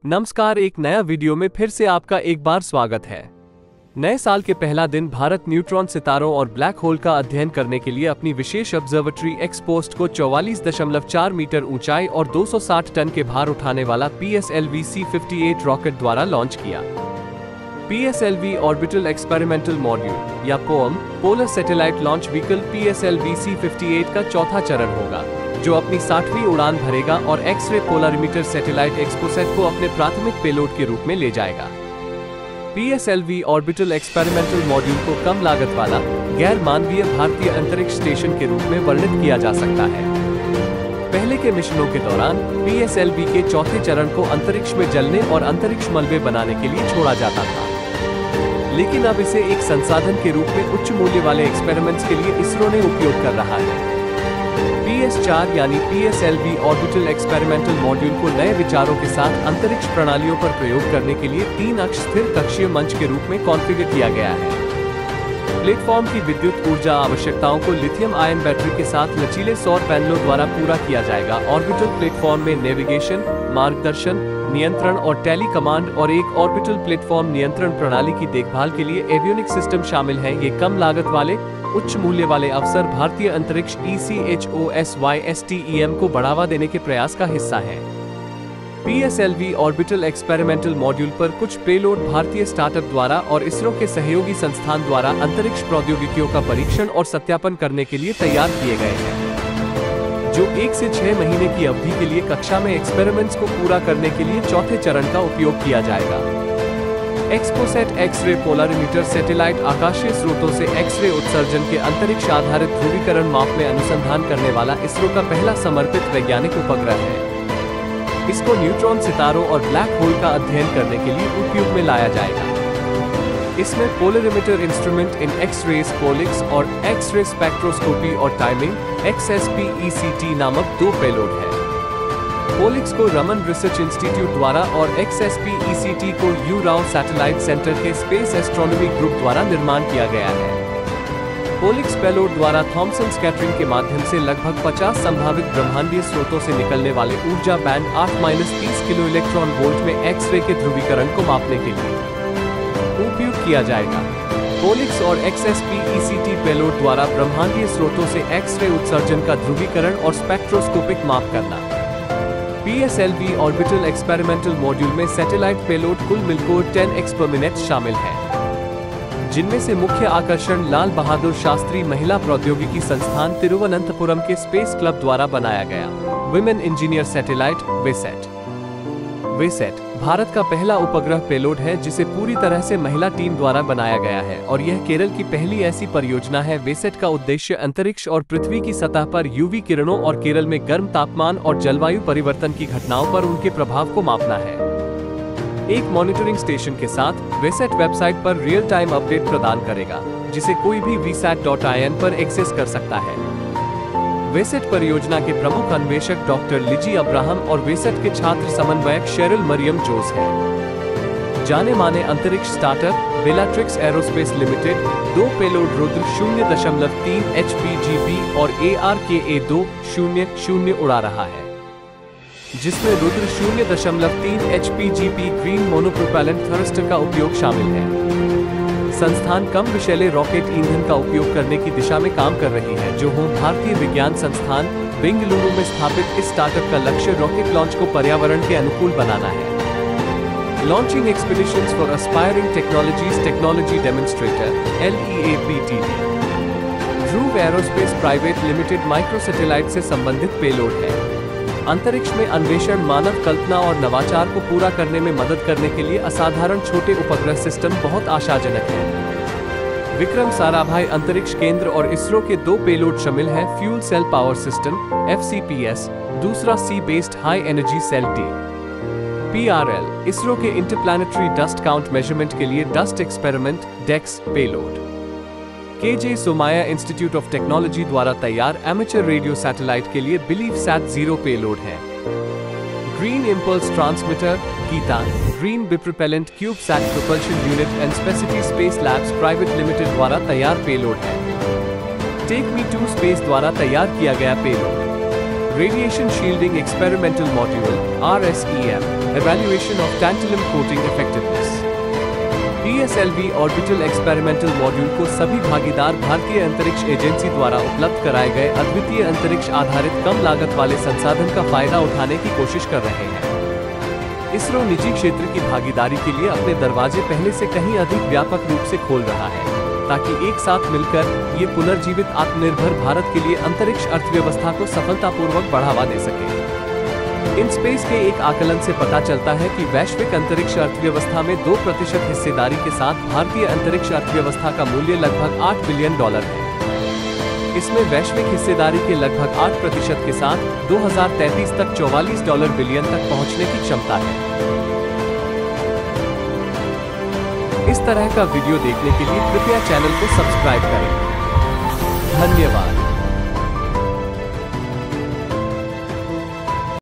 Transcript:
नमस्कार, एक नया वीडियो में फिर से आपका एक बार स्वागत है। नए साल के पहला दिन भारत न्यूट्रॉन सितारों और ब्लैक होल का अध्ययन करने के लिए अपनी विशेष ऑब्जर्वेटरी एक्सपोस्ट को 44.4 मीटर ऊंचाई और 260 टन के भार उठाने वाला PSLV C-58 रॉकेट द्वारा लॉन्च किया। PSLV ऑर्बिटल एक्सपेरिमेंटल मॉड्यूल या POEM polar satellite launch vehicle PSLV C-58 का चौथा चरण होगा, जो अपनी 60वीं उड़ान भरेगा और एक्स-रे पोलरिमीटर सैटेलाइट एक्सपोसेट को अपने प्राथमिक पेलोड के रूप में ले जाएगा। PSLV ऑर्बिटल एक्सपेरिमेंटल मॉड्यूल को कम लागत वाला गैर मानवीय भारतीय अंतरिक्ष स्टेशन के रूप में वर्णित किया जा सकता है। पहले के मिशनों के दौरान PSLV के चौथे चरण को अंतरिक्ष में जलने और अंतरिक्ष मलबे बनाने के लिए छोड़ा जाता था, लेकिन अब इसे एक संसाधन के रूप में उच्च मूल्य वाले एक्सपेरिमेंट्स के लिए इसरो ने उपयोग कर रहा है। PS4 यानी PSLV ऑर्बिटल एक्सपेरिमेंटल मॉड्यूल को नए विचारों के साथ अंतरिक्ष प्रणालियों पर प्रयोग करने के लिए 3 अक्ष स्थिर कक्षीय मंच के रूप में कॉन्फ़िगर किया गया है। प्लेटफॉर्म की विद्युत ऊर्जा आवश्यकताओं को लिथियम आयन बैटरी के साथ लचीले सौर पैनलों द्वारा पूरा किया जाएगा। ऑर्बिटल प्लेटफॉर्म में नेविगेशन, मार्गदर्शन, नियंत्रण और टेली कमांड और एक ऑर्बिटल प्लेटफॉर्म नियंत्रण प्रणाली की देखभाल के लिए एवियोनिक सिस्टम शामिल है। ये कम लागत वाले उच्च मूल्य वाले अवसर भारतीय अंतरिक्ष ECHOSYSTEM को बढ़ावा देने के प्रयास का हिस्सा है। PSLV ऑर्बिटल एक्सपेरिमेंटल मॉड्यूल पर कुछ पेलोड भारतीय स्टार्टअप द्वारा और इसरो के सहयोगी संस्थान द्वारा अंतरिक्ष प्रौद्योगिकियों का परीक्षण और सत्यापन करने के लिए तैयार किए गए हैं, जो 1 से 6 महीने की अवधि के लिए कक्षा में एक्सपेरिमेंट्स को पूरा करने के लिए चौथे चरण का उपयोग किया जाएगा। एक्सपोसेट एक्स-रे पोलरिमीटर सैटेलाइट आकाशीय स्रोतों से एक्स-रे उत्सर्जन के अंतरिक्ष आधारित ध्रुवीकरण माप में अनुसंधान करने वाला इसरो का पहला समर्पित वैज्ञानिक उपग्रह है। इसको न्यूट्रॉन सितारों और ब्लैक होल का अध्ययन करने के लिए उपयोग में लाया जाएगा। इसमें पोलरिमीटर इंस्ट्रूमेंट इन एक्स-रेज पोलिक्स और एक्स-रे स्पेक्ट्रोस्कोपी और टाइमिंग XSP-ECT नामक 2 पेलोड है। पोलिक्स को रमन रिसर्च इंस्टीट्यूट द्वारा और XSP-ECT को यू राव सैटेलाइट सेंटर के स्पेस एस्ट्रोनॉमी ग्रुप द्वारा निर्माण किया गया है। पोलिक्स पेलोड द्वारा थॉमसन स्कैटरिंग के माध्यम से लगभग 50 संभावित ब्रह्मांडीय स्रोतों से निकलने वाले ऊर्जा बैंड 8-30 किलो इलेक्ट्रॉन वोल्ट में एक्स-रे के ध्रुवीकरण को मापने के लिए उपयोग किया जाएगा। पोलिक्स और XSP-ECT पेलोड द्वारा ब्रह्मांडीय स्रोतों से एक्स-रे उत्सर्जन का ध्रुवीकरण और स्पेक्ट्रोस्कोपिक माप करना। PSLV ऑर्बिटल एक्सपेरिमेंटल मॉड्यूल में सैटेलाइट पेलोड कुल मिलकर 10x per minute शामिल है, जिनमें से मुख्य आकर्षण लाल बहादुर शास्त्री महिला प्रौद्योगिकी संस्थान तिरुवनंतपुरम के स्पेस क्लब द्वारा बनाया गया विमेन इंजीनियर सैटेलाइट वेसेट। वेसेट भारत का पहला उपग्रह पेलोड है जिसे पूरी तरह से महिला टीम द्वारा बनाया गया है और यह केरल की पहली ऐसी परियोजना है। वेसेट का उद्देश्य अंतरिक्ष और पृथ्वी की सतह पर यूवी किरणों और केरल में गर्म तापमान और जलवायु परिवर्तन की घटनाओं पर उनके प्रभाव को मापना है। एक मॉनिटरिंग स्टेशन के साथ वेसेट वेबसाइट पर रियल टाइम अपडेट प्रदान करेगा, जिसे कोई भी vsat.in पर एक्सेस कर सकता है। वेसेट परियोजना के प्रमुख अन्वेषक डॉक्टर लिजी अब्राहम और वेसेट के छात्र समन्वयक शेरिल मरियम जोस हैं। जाने माने अंतरिक्ष startup Bellatrix aerospace limited 2 payload Rudra 0.3 HPGB और ARKA-200 उड़ा रहा है, जिसमें रुद्र 0.3 HPGB ग्रीन मोनोप्रोपेलेंट थ्रस्टर का उपयोग शामिल है। संस्थान कम विषैले रॉकेट ईंधन का उपयोग करने की दिशा में काम कर रही है, जो भारतीय विज्ञान संस्थान बेंगलुरु में स्थापित इस स्टार्टअप का लक्ष्य रॉकेट लॉन्च को पर्यावरण के अनुकूल बनाना है। Launching expeditions for aspiring technologies technology demonstrator LEAPTD Dhruv aerospace private limited micro satellite से संबंधित पेलोड है। अंतरिक्ष में अन्वेषण मानव कल्पना और नवाचार को पूरा करने में मदद करने के लिए असाधारण छोटे उपग्रह सिस्टम बहुत आशाजनक है। विक्रम साराभाई अंतरिक्ष केंद्र और इसरो के 2 पेलोड शामिल हैं। Fuel cell power system FCPS, दूसरा C based high energy cell PRL, ISRO के इंटरप्लैनेटरी डस्ट काउंट मेजरमेंट के लिए dust experiment DEX payload. KJ Somaiya institute of technology द्वारा तैयार एमेचर रेडियो सैटेलाइट के लिए बिलीव सैट 0 पेलोड है। Green impulse transmitter Gita green bipropellant cube sat propulsion unit and Spacity space labs private limited द्वारा तैयार payload है। टेक मी टू स्पेस द्वारा तैयार किया गया payload. Radiation Shielding Experimental Module (RSEM), Evaluation of Tantalum Coating Effectiveness। PSLV orbital experimental module को सभी भागीदार भारतीय अंतरिक्ष एजेंसी द्वारा उपलब्ध कराए गए अद्वितीय अंतरिक्ष आधारित कम लागत वाले संसाधन का फायदा उठाने की कोशिश कर रहे हैं। इसरो निजी क्षेत्र की भागीदारी के लिए अपने दरवाजे पहले से कहीं अधिक व्यापक रूप से खोल रहा है, ताकि एक साथ मिलकर ये पुनर्जीवित आत्मनिर्भर भारत के लिए अंतरिक्ष अर्थव्यवस्था को सफलतापूर्वक बढ़ावा दे सके। इन स्पेस के एक आकलन से पता चलता है कि वैश्विक अंतरिक्ष अर्थव्यवस्था में 2% हिस्सेदारी के साथ भारतीय अंतरिक्ष अर्थव्यवस्था का मूल्य लगभग $8 बिलियन है। इसमें वैश्विक हिस्सेदारी के लगभग 8% के साथ 2033 तक $44 बिलियन तक पहुंचने की क्षमता है। इस तरह का वीडियो देखने के लिए कृपया चैनल को सब्सक्राइब करें। धन्यवाद।